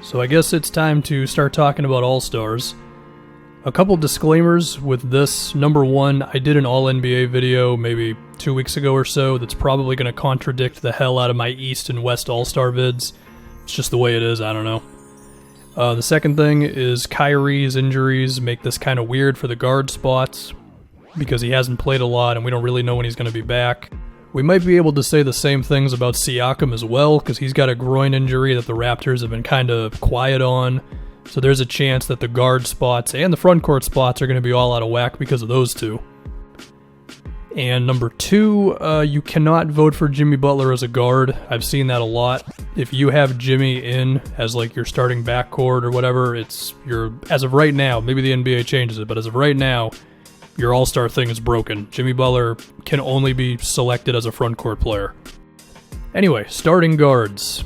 So I guess it's time to start talking about All-Stars. A couple disclaimers with this. Number one, I did an All-NBA video maybe 2 weeks ago or so that's probably going to contradict the hell out of my East and West All-Star vids. It's just the way it is, I don't know. The second thing is Kyrie's injuries make this kind of weird for the guard spots because he hasn't played a lot and we don't really know when he's going to be back. We might be able to say the same things about Siakam as well, because he's got a groin injury that the Raptors have been kind of quiet on. So there's a chance that the guard spots and the front court spots are going to be all out of whack because of those two. And number two, you cannot vote for Jimmy Butler as a guard. I've seen that a lot. If you have Jimmy in as like your starting backcourt or whatever, as of right now, maybe the NBA changes it, but as of right now, your all-star thing is broken. Jimmy Butler can only be selected as a front court player. Anyway, starting guards.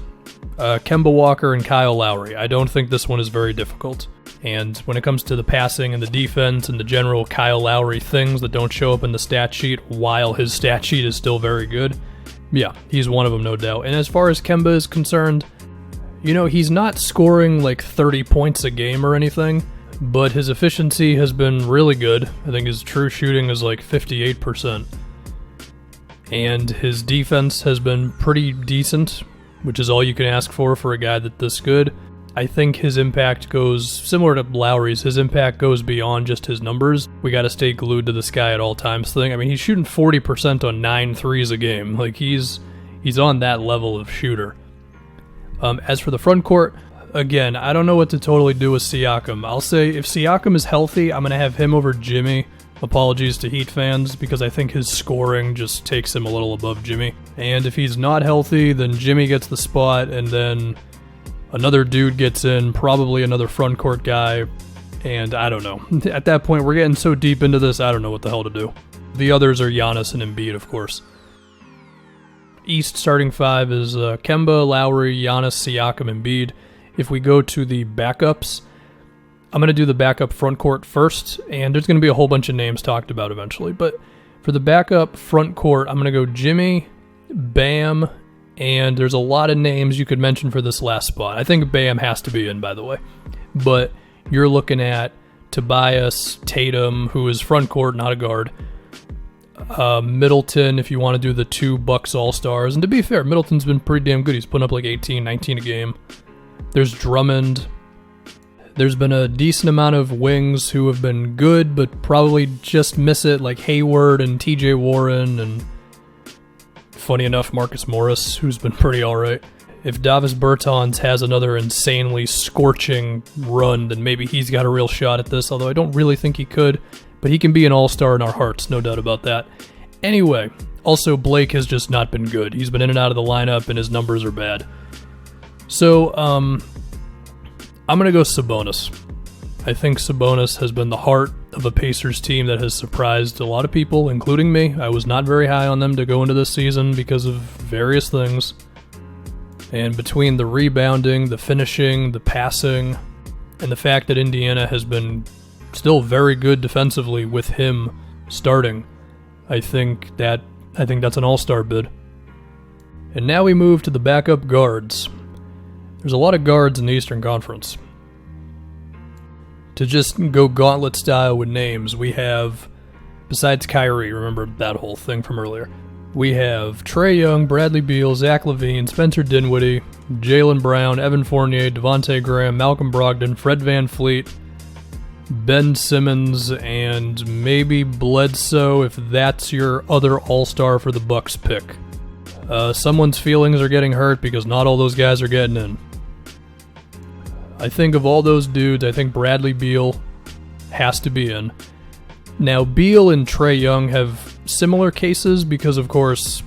Kemba Walker and Kyle Lowry. I don't think this one is very difficult. And when it comes to the passing and the defense and the general Kyle Lowry things that don't show up in the stat sheet while his stat sheet is still very good, yeah, he's one of them, no doubt. And as far as Kemba is concerned, he's not scoring like 30 points a game or anything, but his efficiency has been really good. I think his true shooting is like 58%. And his defense has been pretty decent, which is all you can ask for a guy that's this good. I think his impact goes, similar to Lowry's, his impact goes beyond just his numbers. We gotta stay glued to this guy at all times thing. I mean, he's shooting 40% on 9 threes a game. Like, he's on that level of shooter. As for the front court, again, I don't know what to totally do with Siakam. I'll say if Siakam is healthy, I'm going to have him over Jimmy. Apologies to Heat fans, because I think his scoring just takes him a little above Jimmy. And if he's not healthy, then Jimmy gets the spot, and then another dude gets in, probably another front court guy, and I don't know. At that point, we're getting so deep into this, I don't know what the hell to do. The others are Giannis and Embiid, of course. East starting five is Kemba, Lowry, Giannis, Siakam, Embiid. If we go to the backups, I'm going to do the backup front court first, and there's going to be a whole bunch of names talked about eventually. But for the backup front court, I'm going to go Jimmy, Bam, and there's a lot of names you could mention for this last spot. I think Bam has to be in, by the way. But you're looking at Tobias, Tatum, who is front court, not a guard. Middleton, if you want to do the two Bucks All-Stars. And to be fair, Middleton's been pretty damn good. He's putting up like 18, 19 a game. There's Drummond. There's been a decent amount of wings who have been good, but probably just miss it, like Hayward and TJ Warren, and funny enough, Marcus Morris, who's been pretty alright. If Davis Bertans has another insanely scorching run, then maybe he's got a real shot at this, although I don't really think he could, but he can be an all-star in our hearts, no doubt about that. Anyway, also Blake has just not been good. He's been in and out of the lineup, and his numbers are bad. So, I'm going to go Sabonis. I think Sabonis has been the heart of a Pacers team that has surprised a lot of people, including me. I was not very high on them to go into this season because of various things. And between the rebounding, the finishing, the passing, and the fact that Indiana has been still very good defensively with him starting, I think that's an all-star bid. And now we move to the backup guards. There's a lot of guards in the Eastern Conference. To just go gauntlet style with names, we have, besides Kyrie, remember that whole thing from earlier, we have Trae Young, Bradley Beal, Zach LaVine, Spencer Dinwiddie, Jaylen Brown, Evan Fournier, Devontae Graham, Malcolm Brogdon, Fred VanVleet, Ben Simmons, and maybe Bledsoe if that's your other all-star for the Bucks pick. Someone's feelings are getting hurt because not all those guys are getting in. I think of all those dudes, I think Bradley Beal has to be in. Now, Beal and Trae Young have similar cases because, of course,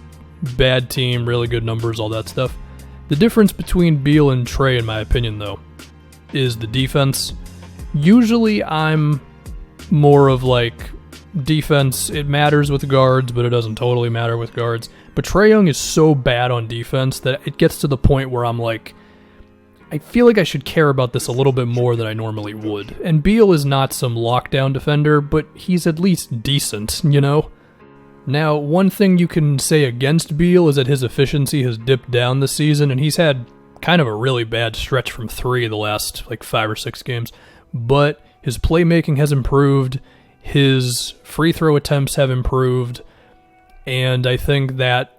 bad team, really good numbers, all that stuff. The difference between Beal and Trae, in my opinion, though, is the defense. Usually, I'm more of like, defense, it matters with guards, but it doesn't totally matter with guards. But Trae Young is so bad on defense that it gets to the point where I'm like, I feel like I should care about this a little bit more than I normally would. And Beal is not some lockdown defender, but he's at least decent, you know? Now, one thing you can say against Beal is that his efficiency has dipped down this season, and he's had kind of a really bad stretch from 3 the last like 5 or 6 games. But his playmaking has improved, his free throw attempts have improved, and I think that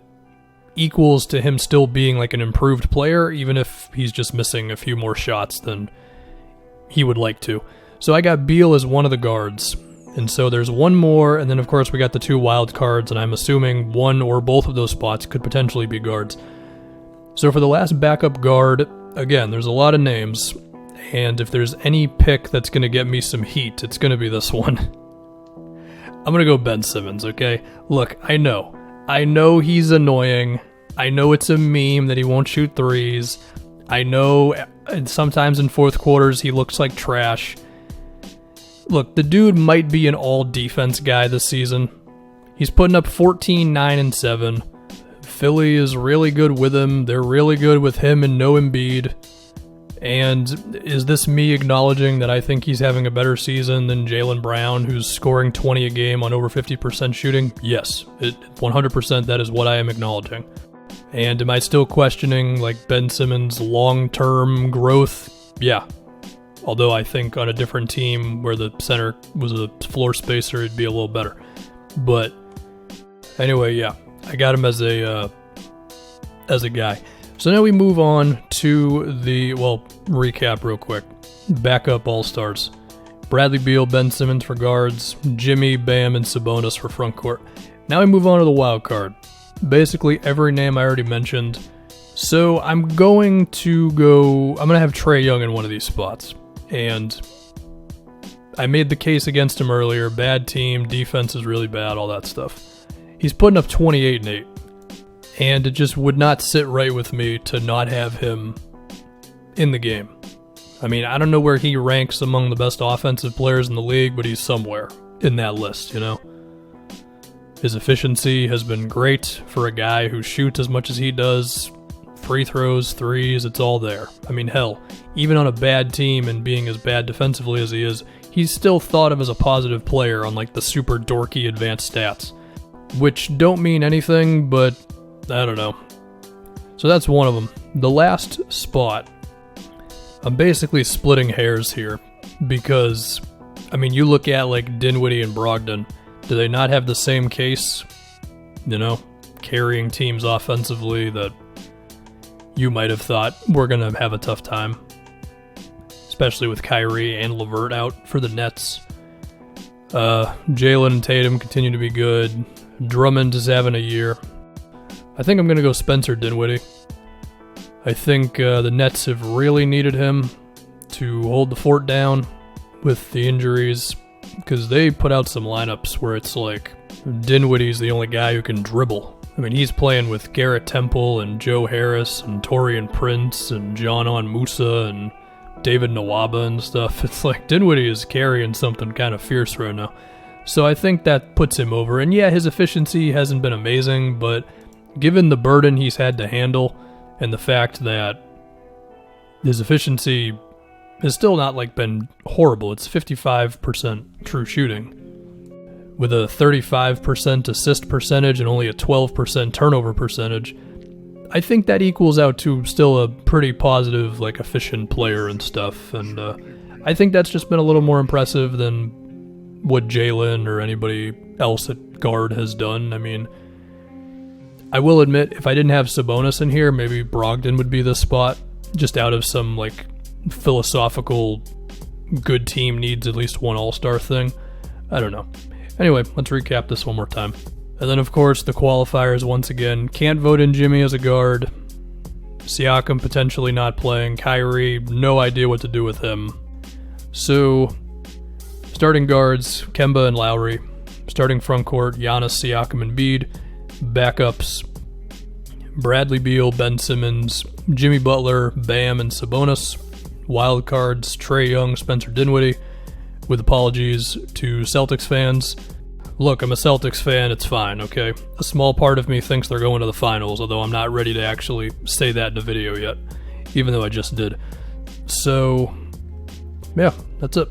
equals to him still being like an improved player, even if he's just missing a few more shots than he would like to. So I got Beal as one of the guards. And so there's one more, and then of course we got the 2 wild cards, and I'm assuming one or both of those spots could potentially be guards. So for the last backup guard, again, there's a lot of names, and if there's any pick that's going to get me some heat, it's going to be this one. I'm going to go Ben Simmons, okay? Look, I know he's annoying. I know it's a meme that he won't shoot threes. I know sometimes in fourth quarters he looks like trash. Look, the dude might be an all-defense guy this season. He's putting up 14, 9, and 7. Philly is really good with him. They're really good with him and no Embiid. And is this me acknowledging that I think he's having a better season than Jaylen Brown, who's scoring 20 a game on over 50% shooting? Yes, 100% that is what I am acknowledging. And am I still questioning like Ben Simmons' long-term growth? Yeah. Although I think on a different team where the center was a floor spacer, it'd be a little better. But anyway, yeah, I got him as a guy. So now we move on to the, recap real quick. Backup All-Stars. Bradley Beal, Ben Simmons for guards, Jimmy, Bam, and Sabonis for frontcourt. Now we move on to the wild card. Basically every name I already mentioned. So I'm going to have Trae Young in one of these spots. And I made the case against him earlier. Bad team, defense is really bad, all that stuff. He's putting up 28 and 8. And it just would not sit right with me to not have him in the game. I mean, I don't know where he ranks among the best offensive players in the league, but he's somewhere in that list, you know? His efficiency has been great for a guy who shoots as much as he does. Free throws, threes, it's all there. I mean, hell, even on a bad team and being as bad defensively as he is, he's still thought of as a positive player on like the super dorky advanced stats, which don't mean anything, but I don't know. So that's one of them. The last spot, I'm basically splitting hairs here because, I mean, you look at like Dinwiddie and Brogdon, do they not have the same case? You know, carrying teams offensively that you might have thought we're going to have a tough time, especially with Kyrie and LeVert out for the Nets. Jalen and Tatum continue to be good. Drummond is having a year. I think I'm going to go Spencer Dinwiddie. I think the Nets have really needed him to hold the fort down with the injuries, because they put out some lineups where it's like Dinwiddie's the only guy who can dribble. I mean, he's playing with Garrett Temple and Joe Harris and Taurean Prince and John Musa and David Nwaba and stuff. It's like Dinwiddie is carrying something kind of fierce right now. So I think that puts him over. And yeah, his efficiency hasn't been amazing, but given the burden he's had to handle and the fact that his efficiency has still not like been horrible. It's 55% true shooting with a 35% assist percentage and only a 12% turnover percentage. I think that equals out to still a pretty positive, like, efficient player and stuff. And I think that's just been a little more impressive than what Jalen or anybody else at guard has done. I mean, I will admit, if I didn't have Sabonis in here, maybe Brogdon would be the spot, just out of some, like, philosophical good team needs at least one all-star thing. I don't know. Anyway, let's recap this one more time. And then, of course, the qualifiers once again. Can't vote in Jimmy as a guard. Siakam potentially not playing. Kyrie, no idea what to do with him. So, starting guards, Kemba and Lowry. Starting frontcourt, Giannis, Siakam, and Embiid. Backups, Bradley Beal, Ben Simmons, Jimmy Butler, Bam, and Sabonis. Wildcards, Trae Young, Spencer Dinwiddie. With apologies to Celtics fans. Look, I'm a Celtics fan, it's fine, okay? A small part of me thinks they're going to the finals, although I'm not ready to actually say that in a video yet, even though I just did. So, yeah, that's it.